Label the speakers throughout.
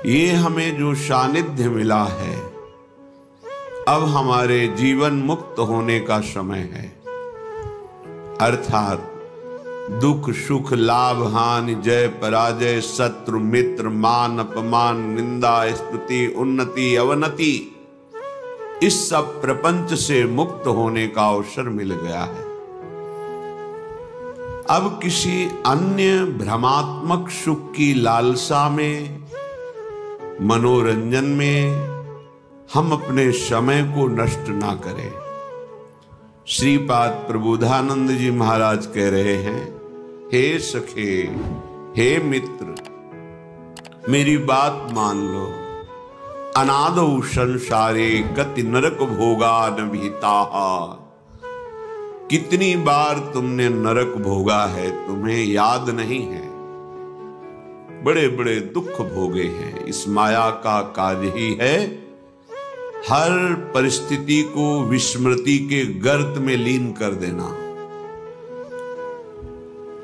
Speaker 1: ये हमें जो सानिध्य मिला है, अब हमारे जीवन मुक्त होने का समय है। अर्थात दुख सुख लाभ हानि जय पराजय शत्रु मित्र मान अपमान निंदा स्तुति उन्नति अवनति, इस सब प्रपंच से मुक्त होने का अवसर मिल गया है। अब किसी अन्य भ्रमात्मक सुख की लालसा में, मनोरंजन में हम अपने समय को नष्ट ना करें। श्रीपाद प्रबोधानंद जी महाराज कह रहे हैं, हे सखे हे मित्र, मेरी बात मान लो। अनादौ संसारे गति नरक भोगा न भीताहा। कितनी बार तुमने नरक भोगा है, तुम्हें याद नहीं है। बड़े बड़े दुख भोगे हैं। इस माया का कार्य ही है हर परिस्थिति को विस्मृति के गर्त में लीन कर देना।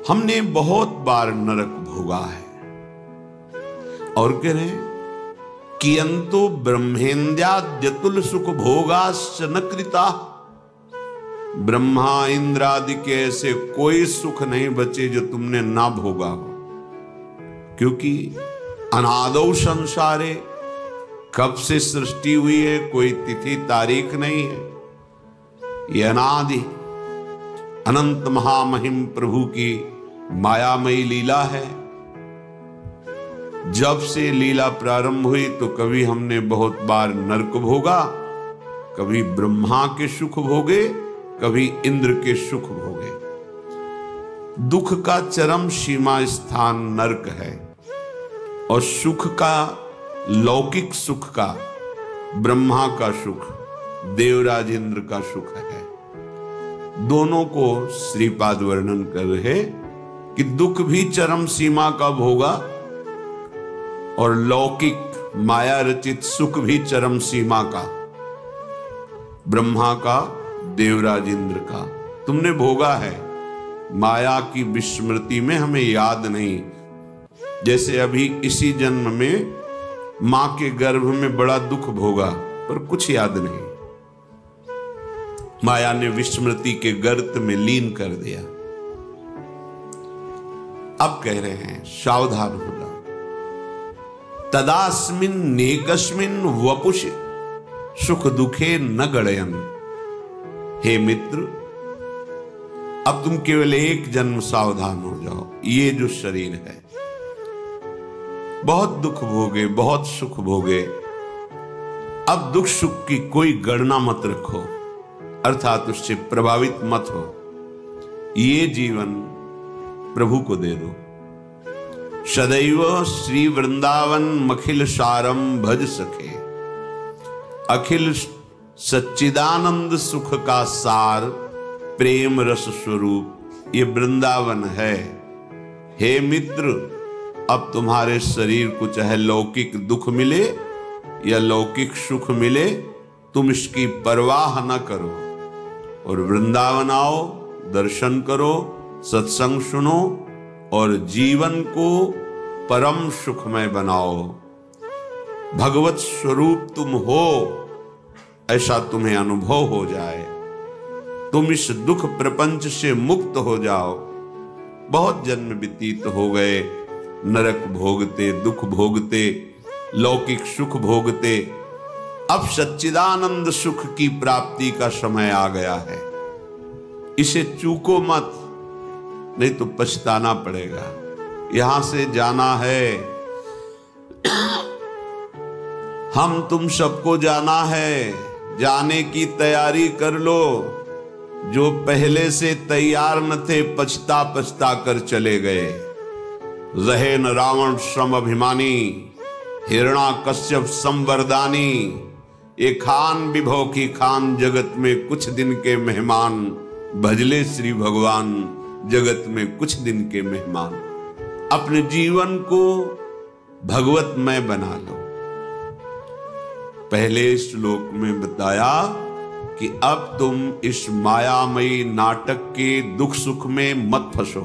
Speaker 1: हमने बहुत बार नरक भोगा है। और कह रहे कियंतो ब्रह्मेन्द्याद्यतुल सुख भोगाश्च न कृता। ब्रह्मा इंद्र आदि के ऐसे कोई सुख नहीं बचे जो तुमने ना भोगा हो, क्योंकि अनादौ संसारे, कब से सृष्टि हुई है कोई तिथि तारीख नहीं है। ये अनादि अनंत महामहिम प्रभु की मायामयी लीला है। जब से लीला प्रारंभ हुई तो कभी हमने बहुत बार नरक भोगा, कभी ब्रह्मा के सुख भोगे, कभी इंद्र के सुख भोगे। दुख का चरम सीमा स्थान नरक है और सुख का, लौकिक सुख का, ब्रह्मा का सुख, देवराज इंद्र का सुख है। दोनों को श्रीपाद वर्णन कर रहे कि दुख भी चरम सीमा का भोगा और लौकिक माया रचित सुख भी चरम सीमा का, ब्रह्मा का, देवराज इंद्र का तुमने भोगा है। माया की विस्मृति में हमें याद नहीं। जैसे अभी इसी जन्म में मां के गर्भ में बड़ा दुख भोगा पर कुछ याद नहीं, माया ने विस्मृति के गर्त में लीन कर दिया। अब कह रहे हैं सावधान हो जाओ। तदास्मिन नेकस्मिन वपुष सुख दुखे न गणयन। हे मित्र, अब तुम केवल एक जन्म सावधान हो जाओ। ये जो शरीर है, बहुत दुख भोगे, बहुत सुख भोगे। अब दुख सुख की कोई गणना मत रखो, अर्थात उससे प्रभावित मत हो। ये जीवन प्रभु को दे दो। सदैव श्री वृंदावन मखिल सारम भज सके। अखिल सच्चिदानंद सुख का सार प्रेम रस स्वरूप ये वृंदावन है। हे मित्र, अब तुम्हारे शरीर को चाहे लौकिक दुख मिले या लौकिक सुख मिले, तुम इसकी परवाह न करो और वृंदावन आओ, दर्शन करो, सत्संग सुनो और जीवन को परम सुखमय बनाओ। भगवत स्वरूप तुम हो, ऐसा तुम्हें अनुभव हो जाए। तुम इस दुख प्रपंच से मुक्त हो जाओ। बहुत जन्म व्यतीत हो गए नरक भोगते, दुख भोगते, लौकिक सुख भोगते। अब सच्चिदानंद सुख की प्राप्ति का समय आ गया है। इसे चूको मत, नहीं तो पछताना पड़ेगा। यहां से जाना है, हम तुम सबको जाना है। जाने की तैयारी कर लो। जो पहले से तैयार न थे, पछता पछता कर चले गए। रहे न रावण श्रम अभिमानी, हिरणा कश्यप संवरदानी। ये खान विभव की खान, जगत में कुछ दिन के मेहमान। भजले श्री भगवान, जगत में कुछ दिन के मेहमान। अपने जीवन को भगवतमय बना लो। पहले श्लोक में बताया कि अब तुम इस मायामयी नाटक के दुख सुख में मत फंसो।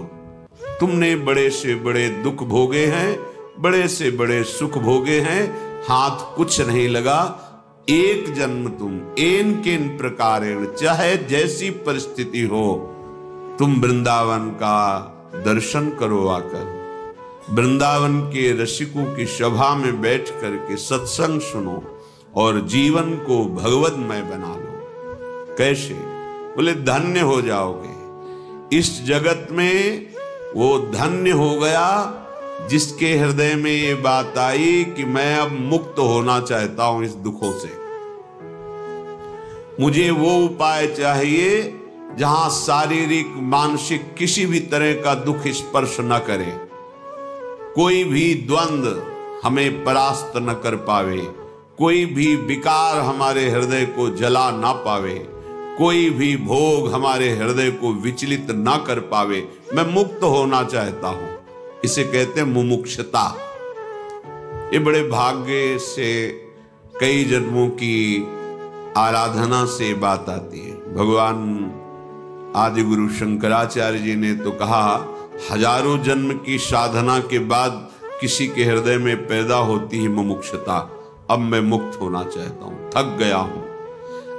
Speaker 1: तुमने बड़े से बड़े दुख भोगे हैं बड़े से बड़े सुख भोगे हैं, हाथ कुछ नहीं लगा। एक जन्म तुम एन केन प्रकारेण, चाहे जैसी परिस्थिति हो, तुम वृंदावन का दर्शन करो आकर, वृंदावन के रसिकों की सभा में बैठ करके सत्संग सुनो और जीवन को भगवतमय बना लो। कैसे? बोले धन्य हो जाओगे। इस जगत में वो धन्य हो गया जिसके हृदय में ये बात आई कि मैं अब मुक्त होना चाहता हूं इस दुखों से। मुझे वो उपाय चाहिए जहां शारीरिक मानसिक किसी भी तरह का दुख स्पर्श न करे, कोई भी द्वंद्व हमें परास्त न कर पावे, कोई भी विकार हमारे हृदय को जला ना पावे, कोई भी भोग हमारे हृदय को विचलित ना कर पावे। मैं मुक्त होना चाहता हूं। इसे कहते हैं मुमुक्षता। ये बड़े भाग्य से कई जन्मों की आराधना से बात आती है। भगवान आदि गुरु शंकराचार्य जी ने तो कहा, हजारों जन्म की साधना के बाद किसी के हृदय में पैदा होती है मुमुक्षता। अब मैं मुक्त होना चाहता हूं, थक गया हूं।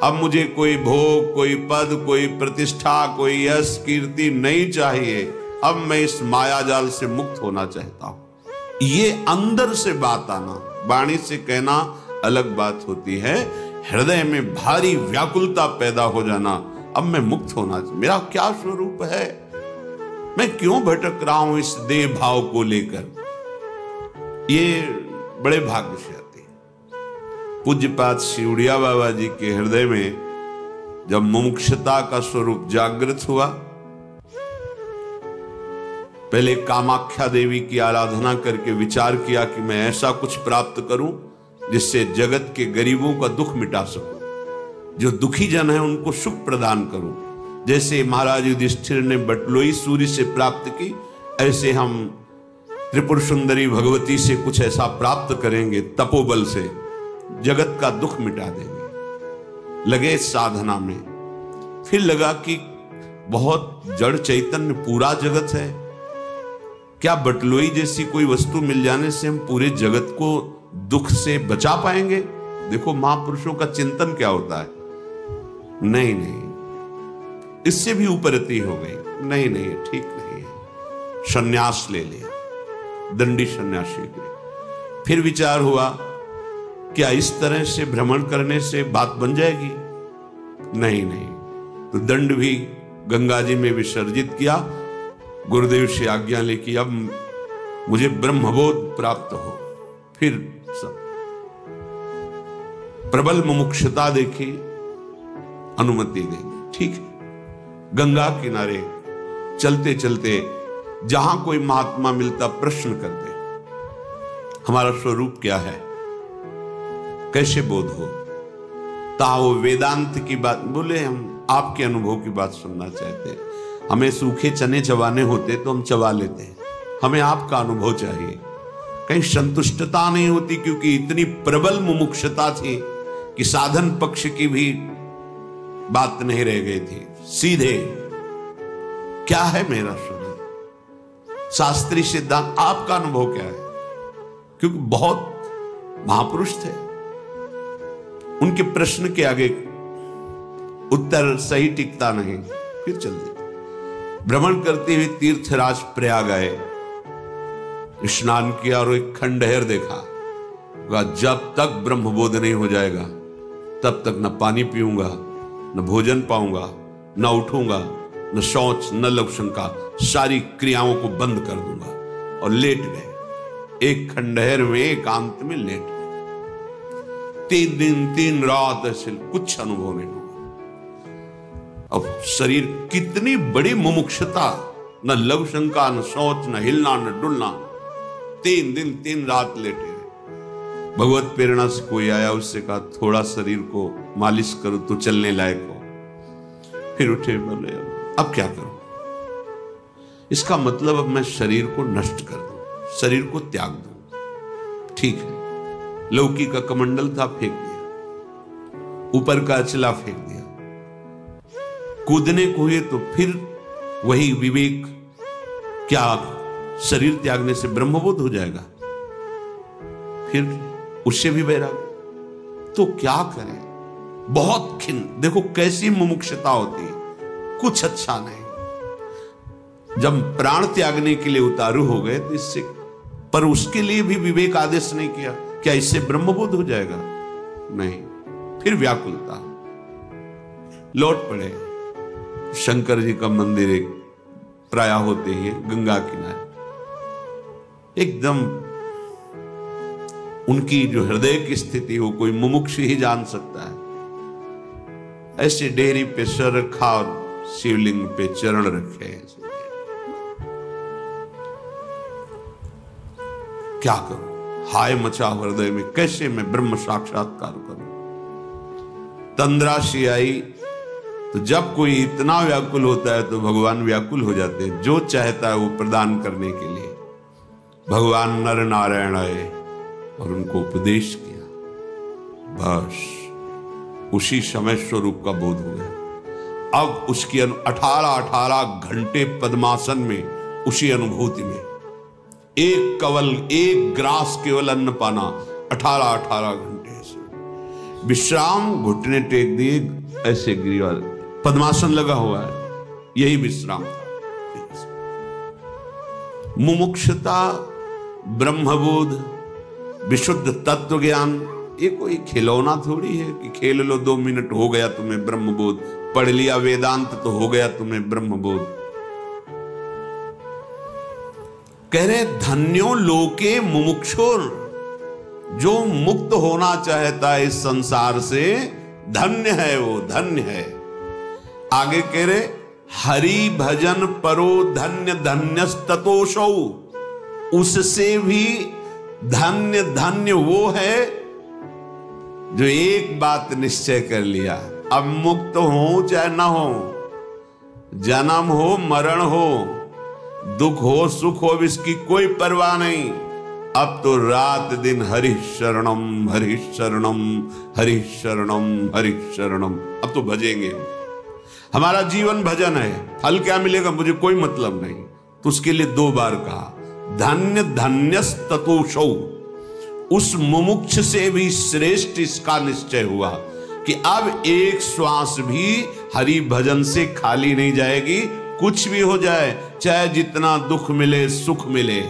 Speaker 1: अब मुझे कोई भोग, कोई पद, कोई प्रतिष्ठा, कोई यश कीर्ति नहीं चाहिए। अब मैं इस माया जाल से मुक्त होना चाहता हूं। ये अंदर से बात आना, वाणी से कहना अलग बात होती है। हृदय में भारी व्याकुलता पैदा हो जाना, अब मैं मुक्त होना, मेरा क्या स्वरूप है, मैं क्यों भटक रहा हूं इस देह भाव को लेकर। ये बड़े भाग्य से आती है। पूज्यपाद शिवड़िया बाबा जी के हृदय में जब मुमुक्षता का स्वरूप जागृत हुआ, पहले कामाख्या देवी की आराधना करके विचार किया कि मैं ऐसा कुछ प्राप्त करूं जिससे जगत के गरीबों का दुख मिटा सकूं, जो दुखी जन है उनको सुख प्रदान करूं। जैसे महाराज युधिष्ठिर ने बटलोई सूर्य से प्राप्त की, ऐसे हम त्रिपुर सुंदरी भगवती से कुछ ऐसा प्राप्त करेंगे, तपोबल से जगत का दुख मिटा देंगे। लगे साधना में, फिर लगा कि बहुत जड़ चैतन्य पूरा जगत है, क्या बटलोई जैसी कोई वस्तु मिल जाने से हम पूरे जगत को दुख से बचा पाएंगे? देखो महापुरुषों का चिंतन क्या होता है। नहीं नहीं, इससे भी ऊपरती हो गई। नहीं नहीं, ठीक नहीं है। संन्यास ले लिया, दंडी सन्यासी के। फिर विचार हुआ, क्या इस तरह से भ्रमण करने से बात बन जाएगी? नहीं नहीं, तो दंड भी गंगा जी में विसर्जित किया, गुरुदेव से आज्ञा लेकी, अब मुझे ब्रह्मबोध प्राप्त हो। फिर सब प्रबल मुमुक्षता देखी, अनुमति देंगे, ठीक है। गंगा किनारे चलते चलते जहां कोई महात्मा मिलता प्रश्न करते, हमारा स्वरूप क्या है, कैसे बोध हो। ताओ वेदांत की बात बोले, हम आपके अनुभव की बात सुनना चाहते हैं। हमें सूखे चने चबाने होते तो हम चबा लेते हैं, हमें आपका अनुभव चाहिए। कहीं संतुष्टता नहीं होती, क्योंकि इतनी प्रबल मुमुक्षता थी कि साधन पक्ष की भी बात नहीं रह गई थी। सीधे क्या है मेरा स्वरूप, शास्त्रीय सिद्धांत, आपका अनुभव क्या है। क्योंकि बहुत महापुरुष थे, उनके प्रश्न के आगे उत्तर सही टिकता नहीं। फिर चल दिए, भ्रमण करते हुए तीर्थराज प्रयाग आए, स्नान किया और एक खंडहर देखा। जब तक ब्रह्मबोध नहीं हो जाएगा तब तक न पानी पीऊंगा, न भोजन पाऊंगा, न उठूंगा, न शौच, न लवशंका, सारी क्रियाओं को बंद कर दूंगा। और लेट गए एक खंडहर में, एकांत में लेट गए। 3 दिन 3 रात ऐसे कुछ अनुभव नहीं हुआ। अब शरीर कितनी बड़ी मुमुक्षता, न लवशंका, न शौच, न हिलना, न डुलना। 3 दिन 3 रात लेटे। भगवत प्रेरणा से कोई आया, उससे कहा थोड़ा शरीर को मालिश करो तो चलने लायक हो। फिर उठे, बोले अब क्या करूं। इसका मतलब अब मैं शरीर को नष्ट कर दूं, शरीर को त्याग दूं। ठीक है, लौकी का कमंडल था, फेंक दिया, ऊपर का अचला फेंक दिया। कूदने को हुए तो फिर वही विवेक, क्या शरीर त्यागने से ब्रह्मबोध हो जाएगा? फिर उससे भी वैराग्य। तो क्या करें, बहुत खिन्न। देखो कैसी मुमुक्षता होती है, कुछ अच्छा नहीं। जब प्राण त्यागने के लिए उतारू हो गए तो इससे, पर उसके लिए भी विवेक आदेश नहीं किया, क्या इससे ब्रह्मबोध हो जाएगा? नहीं। फिर व्याकुलता, लौट पड़े। शंकर जी का मंदिर एक प्राय होते ही गंगा किनारे, एकदम उनकी जो हृदय की स्थिति हो कोई मुमुक्ष ही जान सकता है। ऐसे डेहरी पे सर रखा और शिवलिंग पे चरण रखे। क्या करूं, हाय मचा हृदय में, कैसे मैं ब्रह्म साक्षात्कार करूं। तंद्रा सी आई। तो जब कोई इतना व्याकुल होता है तो भगवान व्याकुल हो जाते हैं, जो चाहता है वो प्रदान करने के लिए। भगवान नर नारायण आए और उनको उपदेश किया। बस उसी समय स्वरूप का बोध हो गया। अब उसकी 18 घंटे पद्मासन में, उसी अनुभूति में, एक कवल, एक ग्रास केवल अन्न पाना, 18 घंटे से विश्राम, घुटने टेक दिए, ऐसे गिरिवाल पद्मासन लगा हुआ है, यही विश्राम था। मुमुक्षता, ब्रह्मबोध, विशुद्ध तत्व ज्ञान, ये कोई खिलौना थोड़ी है कि खेल लो 2 मिनट हो गया तुम्हें ब्रह्मबोध, पढ़ लिया वेदांत तो हो गया तुम्हें ब्रह्मबोध। कह रहे धन्यो लोके मुमुक्षुर, जो मुक्त होना चाहता है इस संसार से, धन्य है वो, धन्य है। आगे कह रहे हरि भजन परो धन्य धन्यस्ततोषौ, उससे भी धन्य धन्य वो है जो एक बात निश्चय कर लिया, अब मुक्त हो चाहे ना हो, जन्म हो मरण हो, दुख हो सुख हो, इसकी कोई परवाह नहीं। अब तो रात दिन हरि शरणम हरि शरणम हरि शरणम हरि शरणम, अब तो भजेंगे। हमारा जीवन भजन है, फल क्या मिलेगा मुझे कोई मतलब नहीं। तो उसके लिए 2 बार कहा धन्य धन्यस्ततोषौ, उस मुमुक्ष से भी श्रेष्ठ इसका निश्चय हुआ कि अब एक श्वास भी हरि भजन से खाली नहीं जाएगी। कुछ भी हो जाए, चाहे जितना दुख मिले सुख मिले,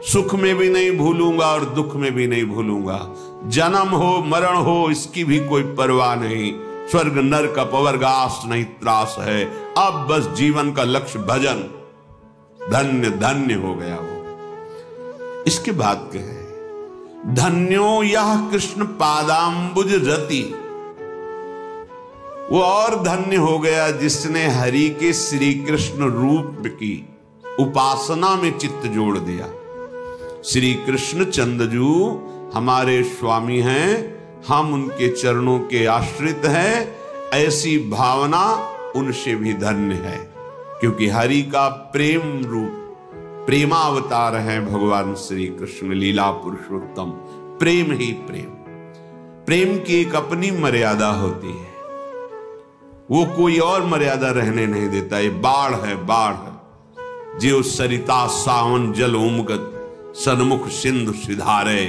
Speaker 1: सुख में भी नहीं भूलूंगा और दुख में भी नहीं भूलूंगा। जन्म हो मरण हो, इसकी भी कोई परवाह नहीं। स्वर्ग नरक अपवर्गास नहीं त्रास है, अब बस जीवन का लक्ष्य भजन। धन्य धन्य हो गया वो। इसके बाद कहे धन्यो यह कृष्ण पादाम्बुज रति, वो और धन्य हो गया जिसने हरि के श्री कृष्ण रूप की उपासना में चित्त जोड़ दिया। श्री कृष्ण चंद्रजू हमारे स्वामी हैं, हम उनके चरणों के आश्रित हैं, ऐसी भावना उनसे भी धन्य है। क्योंकि हरि का प्रेम रूप, प्रेमावतार है भगवान श्री कृष्ण, लीला पुरुषोत्तम। प्रेम ही प्रेम, प्रेम की एक अपनी मर्यादा होती है, वो कोई और मर्यादा रहने नहीं देता। ये बाढ़ है, बाढ़ है। जो सरिता सावन जल उमगत, सन्मुख सिंधु सिधारे,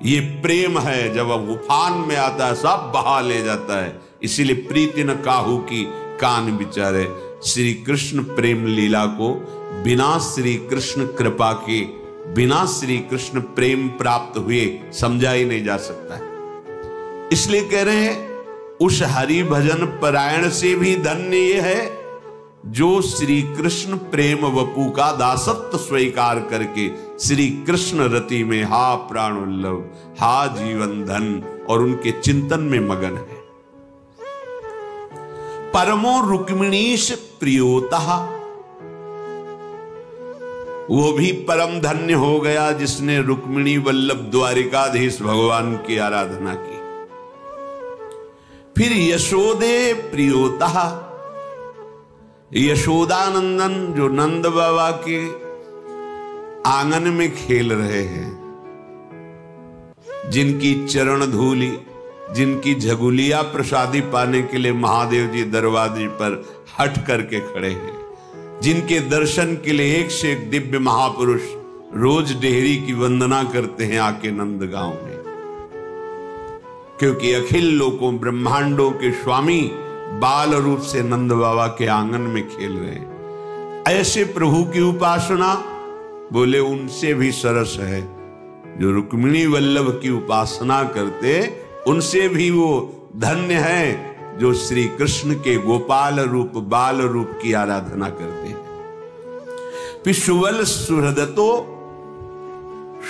Speaker 1: ये प्रेम है। जब वह उफान में आता है सब बहा ले जाता है। इसीलिए प्रीति न काहू की कान बिचारे। श्री कृष्ण प्रेम लीला को बिना श्री कृष्ण कृपा के, बिना श्री कृष्ण प्रेम प्राप्त हुए समझा ही नहीं जा सकता है। इसलिए कह रहे हैं उस हरि भजन परायण से भी धन्य ये है जो श्री कृष्ण प्रेम वपु का दासत्व स्वीकार करके श्री कृष्ण रति में हा प्राण वल्लभ, हा जीवन धन और उनके चिंतन में मगन है। परमो रुक्मिणीश प्रियोतः, वो भी परम धन्य हो गया जिसने रुक्मिणी वल्लभ द्वारिकाधीश भगवान की आराधना की। फिर यशोदे प्रियोतः, यशोदानंदन जो नंद बाबा के आंगन में खेल रहे हैं, जिनकी चरण धूली, जिनकी झगुलिया प्रसादी पाने के लिए महादेव जी दरवाजे पर हट करके खड़े हैं, जिनके दर्शन के लिए एक से एक दिव्य महापुरुष रोज डेहरी की वंदना करते हैं आके नंदगांव में, क्योंकि अखिल लोकों ब्रह्मांडों के स्वामी बाल रूप से नंद बाबा के आंगन में खेल रहे हैं। ऐसे प्रभु की उपासना बोले उनसे भी सरस है। जो रुक्मिणी वल्लभ की उपासना करते उनसे भी वो धन्य है जो श्री कृष्ण के गोपाल रूप बाल रूप की आराधना करते हैं। फिर सुबल सुहृदतो,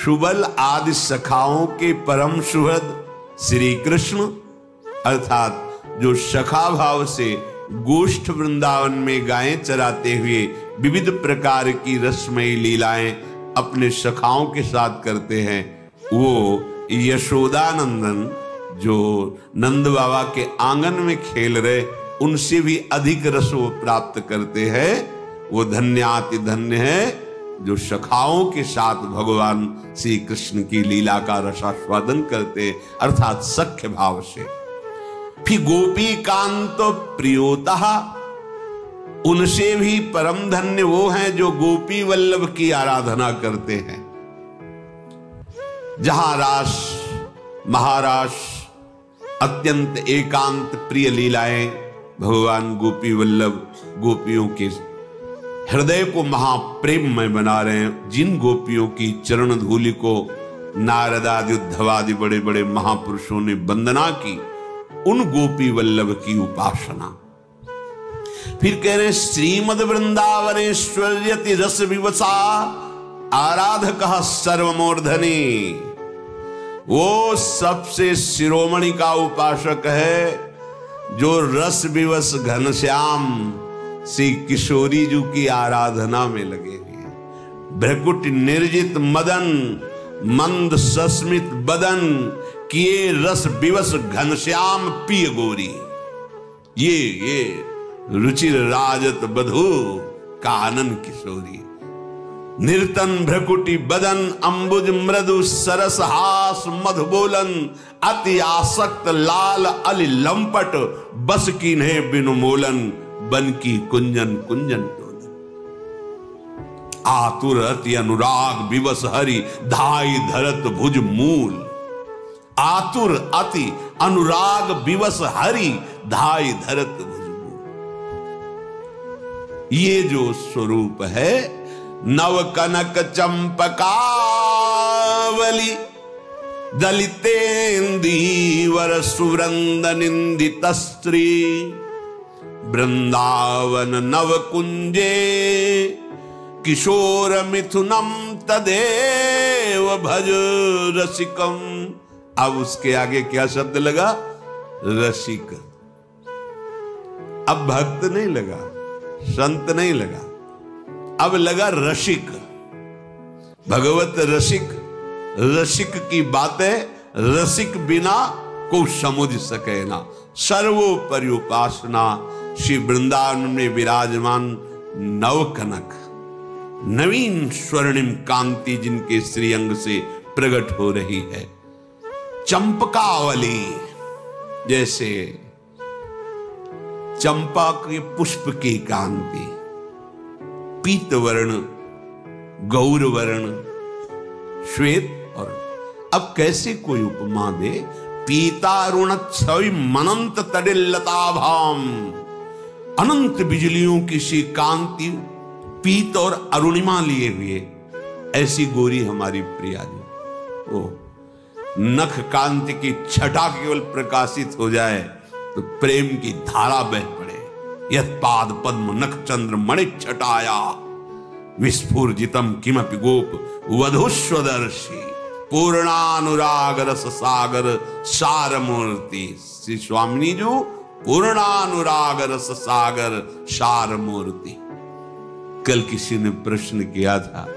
Speaker 1: सुबल आदि सखाओं के परम सुहृद श्री कृष्ण, अर्थात जो सखा भाव से गोष्ठ वृंदावन में गायें चराते हुए विविध प्रकार की रसमयी लीलाएं अपने सखाओं के साथ करते हैं, वो यशोदानंदन जो नंद बाबा के आंगन में खेल रहे उनसे भी अधिक रस वो प्राप्त करते हैं। वो धन्याति धन्य है जो सखाओं के साथ भगवान श्री कृष्ण की लीला का रसास्वादन करते, अर्थात सख्य भाव से। फिर गोपी कांत प्रियोतः, उनसे भी परम धन्य वो हैं जो गोपी वल्लभ की आराधना करते हैं। जहां रास महारास अत्यंत एकांत प्रिय लीलाएं भगवान गोपी वल्लभ गोपियों के हृदय को महाप्रेम में बना रहे हैं। जिन गोपियों की चरण धूलि को नारद आदि उद्धव आदि बड़े बड़े महापुरुषों ने वंदना की, उन गोपी वल्लभ की उपासना। फिर कह रहे श्रीमद वृंदावनेश्वर्यति रस विवसा आराधकः सर्वमूर्धनि, वो सबसे शिरोमणि का उपासक है जो रस विवश घनश्याम श्री किशोरी जी की आराधना में लगे हुए। भ्रकुट निर्जित मदन मंद सस्मित बदन किए रस विवश घनश्याम पिय गोरी, ये रुचिर राजत बधू कानन किशोरी। निर्तन भ्रकुटी बदन अंबुज मृदु सरस हास मधु बोलन अति आसक्त लाल अली लंपट बस कीन्हे बिनु मोलन बन की कुंजन कुंजन टोलन। आतुर अति अनुराग विवश हरि धाई धरत भुज मूल, आतुर अति अनुराग विवश हरि धाई धरत भुज मूल। ये जो स्वरूप है नव कनक चंपकावली दलितेन्दीवर सुवृंद निंदित स्त्री वृंदावन नव कुंजे किशोर मिथुनम तदेव भज रसिकम। अब उसके आगे क्या शब्द लगा? रसिक। अब भक्त नहीं लगा, संत नहीं लगा, अब लगा रसिक। भगवत रसिक, रसिक की बातें रसिक बिना को समझ सके ना। सर्वोपरि उपासना श्री वृंदावन में विराजमान नव कनक नवीन स्वर्णिम कांति जिनके श्रीअंग से प्रकट हो रही है। चंपकावली, जैसे चंपा के पुष्प की कांति, पीत वर्ण, गौर वर्ण, श्वेत। और अब कैसे कोई उपमा दे? पीतारुण छवि मनंत तडिल्लताभाम, अनंत बिजलियों की सी कांति पीत और अरुणिमा लिए हुए ऐसी गोरी हमारी प्रिया जी। ओ नख कांति की छटा केवल प्रकाशित हो जाए तो प्रेम की धारा बह पड़े। यत् पाद पद्म नख चंद्र मणि छटाया विस्फुर्जितम किमपि गोप वधुस्वदर्शी पूर्णानुराग रस सागर सार मूर्ति। श्री स्वामिनी जो पूर्णानुराग रस सागर सार मूर्ति। कल किसी ने प्रश्न किया था,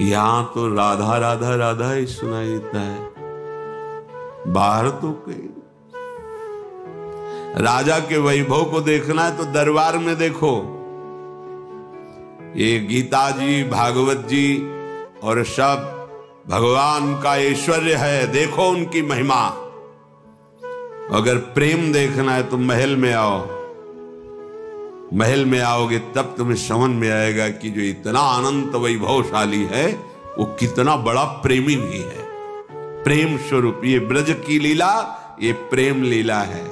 Speaker 1: यहां तो राधा राधा राधा ही सुनाई देता है, बाहर तो कहीं। राजा के वैभव को देखना है तो दरबार में देखो। ये गीता जी, भागवत जी और सब भगवान का ऐश्वर्य है, देखो उनकी महिमा। अगर प्रेम देखना है तो महल में आओ, महल में आओगे तब तुम्हें समझ में आएगा कि जो इतना अनंत वैभवशाली है वो कितना बड़ा प्रेमी भी है। प्रेम स्वरूप ये ब्रज की लीला, ये प्रेम लीला है।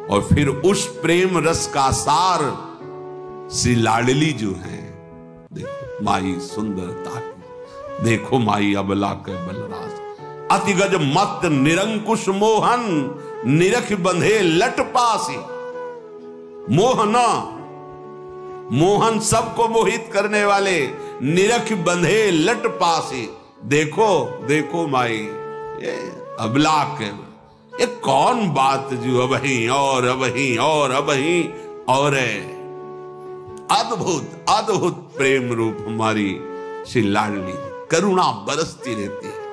Speaker 1: और फिर उस प्रेम रस का सार श्री लाडली जो है, देखो माई सुंदरता की, देखो माई अबला के बलराज, अतिगज मत निरंकुश मोहन, निरख बंधे लट पासी। मोहना, मोहन सबको मोहित करने वाले, निरख बंधे लट पासी। देखो देखो माई ये अबला के, ये कौन बात जो अबही और अबही और अबही और अद्भुत अद्भुत प्रेम रूप हमारी श्री लाडली, करुणा बरसती रहती है।